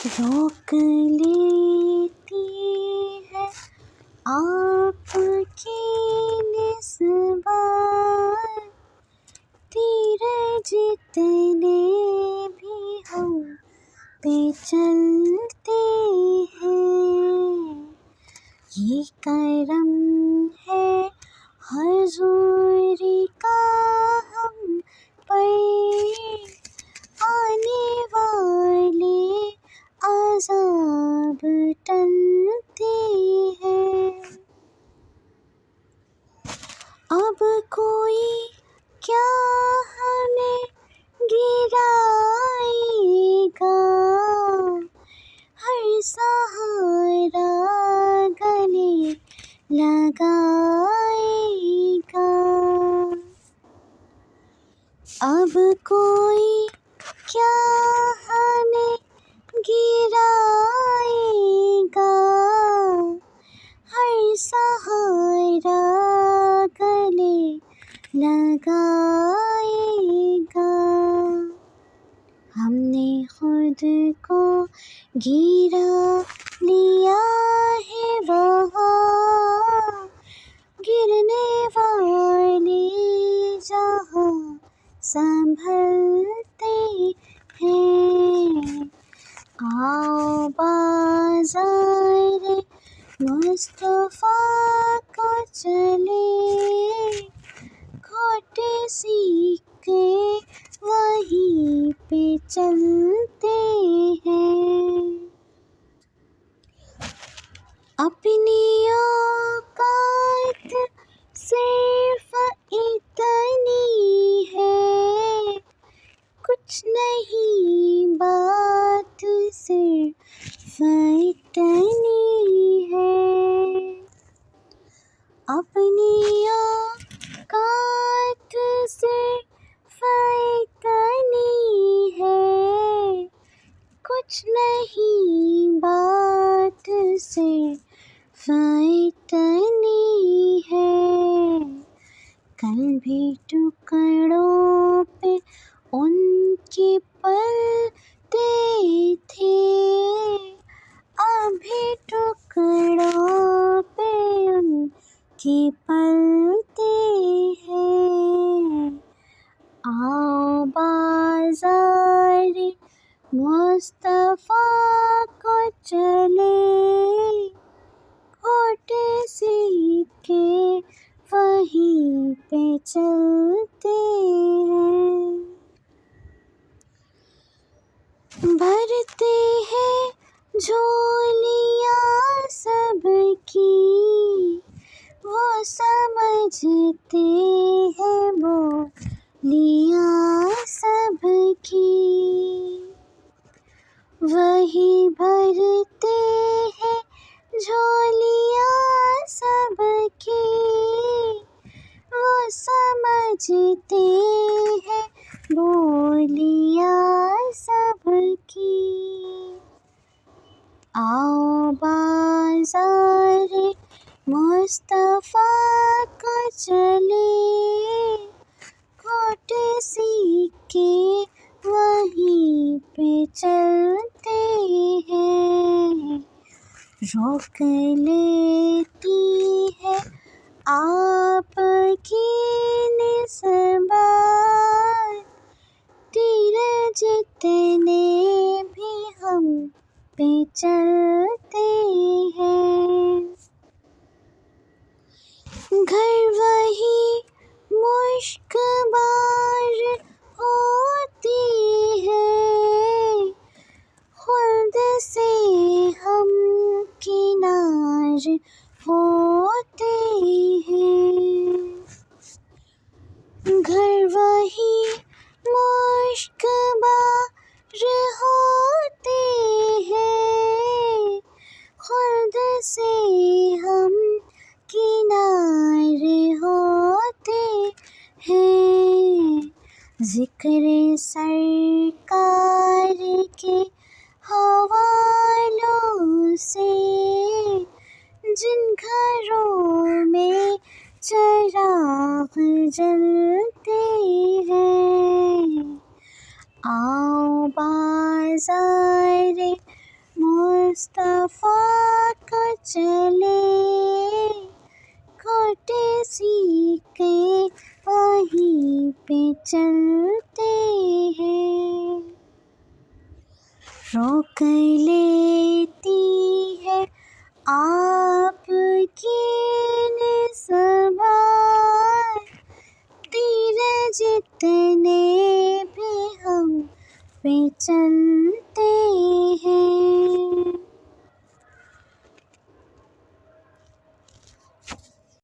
रोक लेती है आपकी निस्बत, तीर जितने भी हम पे चलते हैं। ये करम है हुजूरी का हम पर, आने वाले अज़ाब टलते हैं। अब कोई क्या हमें गिराएगा, हर सहारा गले लगाएगा। अब कोई क्या हमें गिराएगा, हर सहारा गले लगाएगा। हमने खुद को गिरा लिया है वहाँ, गिरने वाले जहाँ संभलते हैं। आओ बाज़ार मुस्तफ़ा को चले, खोटे सीखे वहीं पे चलते हैं। अपनी औकात सिर्फ इतनी है, कुछ नहीं बात सिर्फ इतनी है। अपनी औकात सिर्फ इतनी है, कुछ नहीं बात सिर्फ इतनी है। कल भी टुकड़ों पे उनके पलते थे, अभी टुकड़ों पे उनके पलते हैं। आओ बाज़ार मुस्तफ़ा को चले, खोटे सीखे वहीं पे चलते हैं। भरते हैं झोलियाँ सबकी, वो समझते हैं बोलियाँ सबकी। वही भरते हैं झोलियाँ सबकी, वो समझते हैं बोलियाँ सबकी। आओ बाज़ार मुस्तफ़ा को चले, खोटे सीखे वहीं पे चलते हैं। रोक लेती है आपकी निस्बत, तीर जितने भी हम पे चलते हैं। घर वही मुश्कबार होती है, खुल्द से हम किनार होते हैं। घर वही मुश्कबार होते हैं, खुल्द से हम किनार होते हैं। ज़िक्र सरकार के हवालों से, जिन घरों में चिराग जलते हैं। आओ बाज़ार मुस्तफ़ा को चले, खोटे सीखे वहीं पे चलते हैं। रोक लेती है आपकी निस्बत, तीर जितने भी हम पे चल